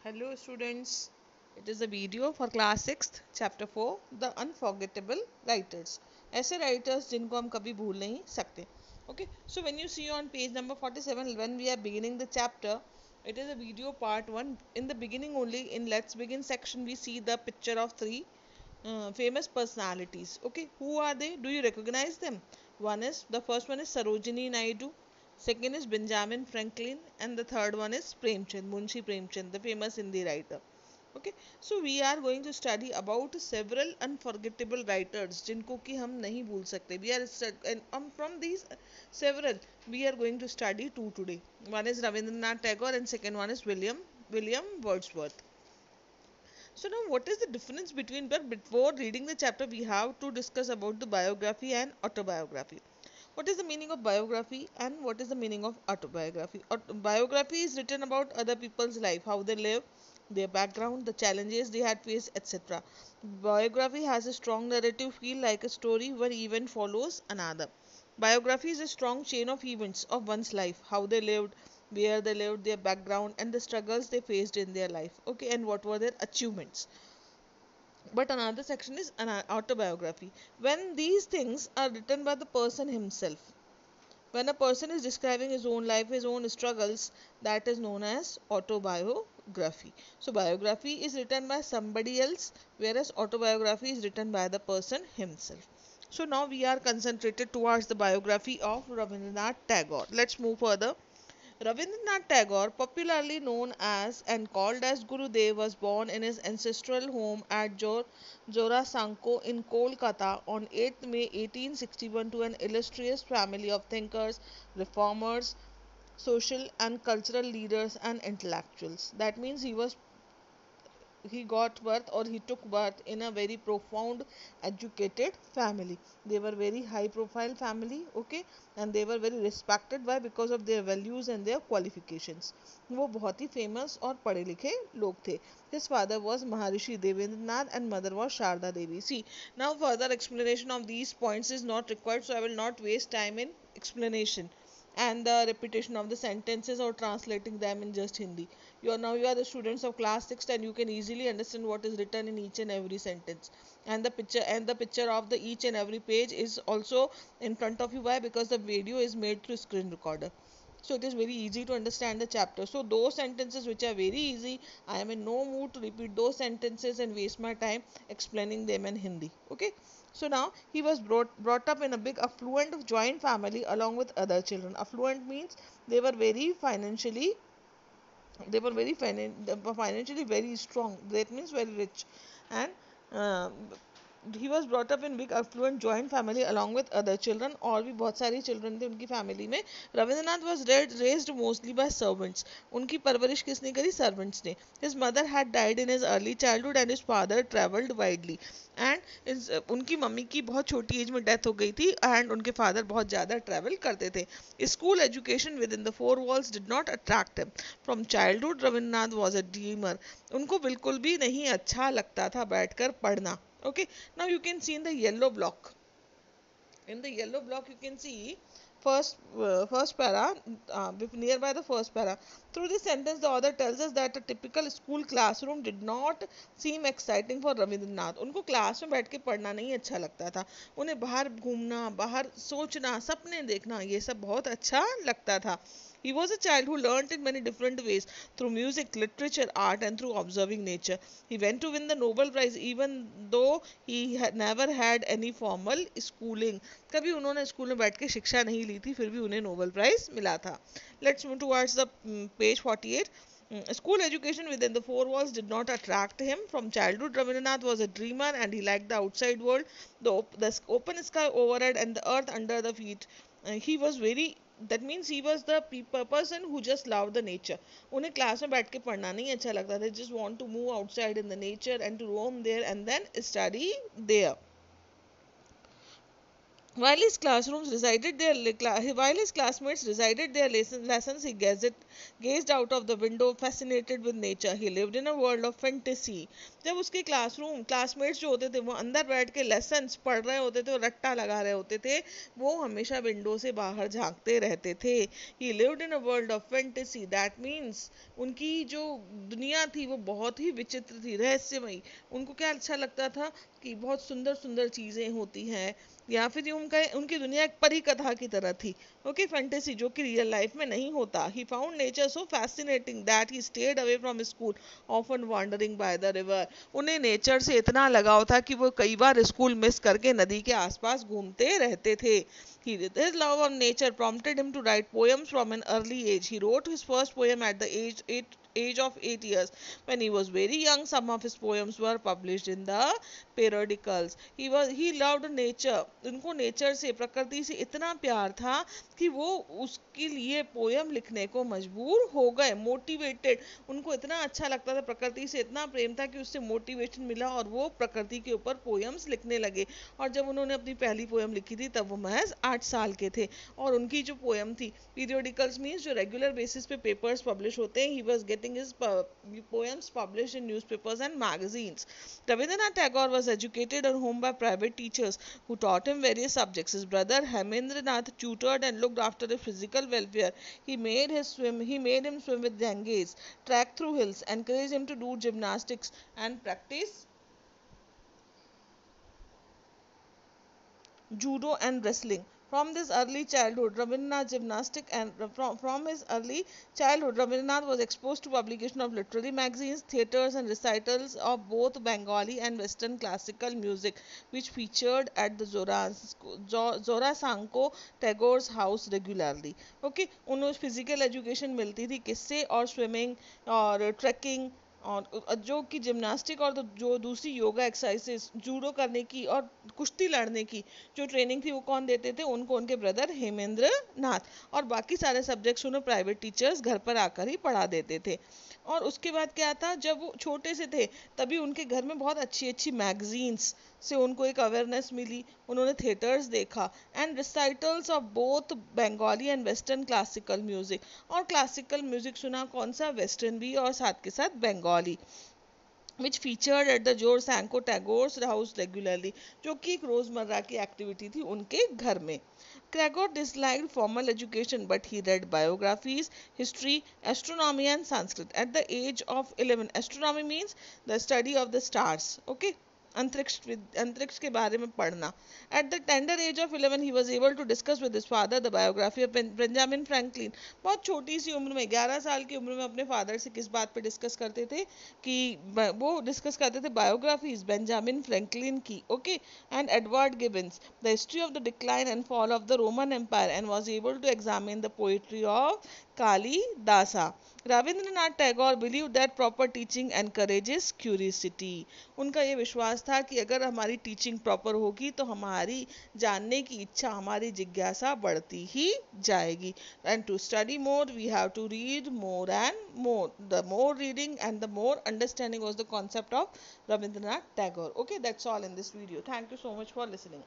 Hello students, it is a video for class 6th chapter 4 The Unforgettable Writers. ऐसे writers जिनको हम कभी भूल नहीं सकते. Okay, so when you see on page number 47 when we are beginning the chapter, it is a video part 1. In the beginning only, in Let's Begin section, we see the picture of three famous personalities. Okay, who are they? Do you recognize them? The first one is Sarojini Naidu, second is Benjamin Franklin, and the third one is Premchand, Munshi Premchand, the famous Hindi writer. Okay, so we are going to study about several unforgettable writers जिनको कि हम नहीं भूल सकते. And from these several we are going to study two today. One is Rabindranath Tagore and second one is William Wordsworth. So now what is the difference between, but before reading the chapter we have to discuss about the biography and autobiography. What is the meaning of biography and what is the meaning of autobiography? Biography is written about other people's life, how they live, their background, the challenges they had faced, etc. Biography has a strong narrative feel like a story where event follows another. Biography is a strong chain of events of one's life, how they lived, where they lived, their background, and the struggles they faced in their life. Okay, and what were their achievements. But another section is an autobiography. When these things are written by the person himself, when a person is describing his own life, his own struggles, that is known as autobiography. So, biography is written by somebody else, whereas autobiography is written by the person himself. So, now we are concentrated towards the biography of Rabindranath Tagore. Let's move further. Rabindranath Tagore, popularly known as and called as Gurudev, was born in his ancestral home at Jorasanko in Kolkata on 8th May 1861 to an illustrious family of thinkers, reformers, social and cultural leaders, and intellectuals. That means he got birth or he took birth in a very profound educated family. They were very high profile family. Okay, and they were very respected. Why? Because of their values and their qualifications. वो बहुत ही famous और पढ़े लिखे लोग थे. His father was Maharishi Devendranath and mother was Sharda Devi. See, now further explanation of these points is not required, so I will not waste time in explanation and the repetition of the sentences or translating them in just Hindi. You are the students of class 6 and you can easily understand what is written in each and every sentence. And the picture of the each and every page is also in front of you. Why? Because the video is made through screen recorder. So it is very easy to understand the chapter. So those sentences which are very easy, I am in no mood to repeat those sentences and waste my time explaining them in Hindi. Okay. So now he was brought up in a big affluent joint family along with other children. Affluent means they were very financially financially very strong. That means very rich. And uh, he was brought up in big affluent joint family along with other children. और भी बहुत सारी children थे उनकी family में. Rabindranath was raised mostly by servants. उनकी परवरिश किसने करी? Servants ने. His mother had died in his early childhood and his father travelled widely. And उनकी मम्मी की बहुत छोटी एज में डेथ हो गई थी एंड उनके फादर बहुत ज़्यादा ट्रैवल करते थे. School education with in the four walls did not attract him. From childhood Rabindranath was a dreamer. उनको बिल्कुल भी नहीं अच्छा लगता था बैठकर पढ़ना. Okay, now you can see in the yellow block. In the yellow block, you can see first para, nearby the first para. Through this sentence, the author tells us that a typical school classroom did not seem exciting for Rabindranath. उनको class में बैठ के पढ़ना नहीं अच्छा लगता था. उन्हें बाहर घूमना, बाहर सोचना, सपने देखना, ये सब बहुत अच्छा लगता था. He was a child who learnt in many different ways through music, literature, art, and through observing nature. He went to win the Nobel Prize even though he had never had any formal schooling. कभी उन्होंने school में बैठ के शिक्षा नहीं ली थी, फिर भी उन्हें नोबेल प्राइज मिला था. Let's move towards the page 48. School education within the four walls did not attract him. From childhood, Rabindranath was a dreamer and he liked the outside world, the open sky overhead and the earth under the feet. He was very, that means he was the person who just loved the nature. उन्हें class में बैठ के पढ़ना नहीं अच्छा लगता. They just want to move outside in the nature and to roam there and then study there. While his classmates resided their lessons, he gazed out of the window, fascinated with nature. He lived in a world of fantasy. जब उसके classmates जो होते थे वो अंदर बैठ के lessons पढ़ रहे होते थे और रट्टा लगा रहे होते थे, वो हमेशा विंडो से बाहर झांकते रहते थे. He lived in a world of fantasy. That means उनकी जो दुनिया थी वो बहुत ही विचित्र थी, रहस्यमयी. उनको क्या अच्छा लगता था कि बहुत सुंदर सुंदर चीज़ें होती हैं, या फिर ये उनकी दुनिया एक परी कथा की तरह थी. ओके, फैंटेसी जो कि रियल लाइफ में नहीं होता. He found nature so fascinating that he stayed away from school, often wandering by the river. उन्हें नेचर से इतना लगाव था कि वो कई बार स्कूल मिस करके नदी के आसपास घूमते रहते थे. His love of nature prompted him to write poems from an early age. He wrote his first poem at the age of 8 years. When he was very young, some of his poems were published in the periodicals. He loved nature. उनको nature से, प्रकृति से इतना प्यार था कि वो उसके लिए पोयम लिखने को मजबूर हो गए. मोटिवेटेड, उनको इतना अच्छा लगता था, प्रकृति से इतना प्रेम था कि उससे मोटिवेशन मिला और वो प्रकृति के ऊपर पोयम्स लिखने लगे. और जब उन्होंने अपनी पहली पोयम लिखी थी तब वो महज 8 साल के थे. और उनकी जो पोयम थी, पीरियोडिकल्स मीन्स जो रेगुलर बेसिस पे पेपर्स पब्लिश होते हैं, he was getting his poems publish in newspapers and magazines. Rabindranath Tagore was educated at home by private teachers who taught him various subjects. His brother Hemendranath tutored and looked after his physical welfare. He made him swim with Ganges, track through hills, encouraged him to do gymnastics and practice judo and wrestling. From this early childhood, from his early childhood, Rabindranath was exposed to publication of literary magazines, theatres, and recitals of both Bengali and Western classical music, which featured at the Zora Sanko Tagore's house regularly. Okay, उन्हें physical education मिलती थी किससे, और swimming और trekking और जो कि gymnastic और जो दूसरी योगा एक्सरसाइजेस, जूडो करने की और कुश्ती लड़ने की जो ट्रेनिंग थी वो कौन देते थे, उनको उनके ब्रदर हेमेंद्र नाथ. और बाकी सारे सब्जेक्ट्स उन्हें प्राइवेट टीचर्स घर पर आकर ही पढ़ा देते थे. और उसके बाद क्या था, जब वो छोटे से थे तभी उनके घर में बहुत अच्छी अच्छी मैगजीन्स से उनको एक अवेयरनेस मिली. उन्होंने थिएटर्स देखा and recitals of both Bengali and western classical music. और क्लासिकल म्यूजिक सुना कौन सा, वेस्टर्न भी और साथ के साथ Bengali, which featured at the George Sanko Tagore's house regularly, जो कि एक रोजमर्रा की एक्टिविटी थी उनके घर में. Tagore disliked formal education, but he read biographies, history, astronomy, and Sanskrit. At the age of 11, astronomy means the study of the stars. Okay. अंतरिक्ष के बारे में पढ़ना. At the tender age of 11, he was able to discuss with his father the biography of Benjamin Franklin. बहुत छोटी सी उम्र में, 11 साल की उम्र में अपने फादर से किस बात पे डिस्कस करते थे, कि वो डिस्कस करते थे बायोग्राफीज बेंजामिन फ्रैंकलिन की. Okay, and Edward Gibbon's, the history of the decline and fall of the Roman empire, and was able to examine the poetry of Kalidasa. Rabindranath Tagore believed that proper teaching encourages curiosity. उनका ये विश्वास था कि अगर हमारी teaching proper होगी तो हमारी जानने की इच्छा, हमारी जिज्ञासा बढ़ती ही जाएगी. And to study more, we have to read more and more. The more reading and the more understanding was the concept of Rabindranath Tagore. Okay, that's all in this video. Thank you so much for listening.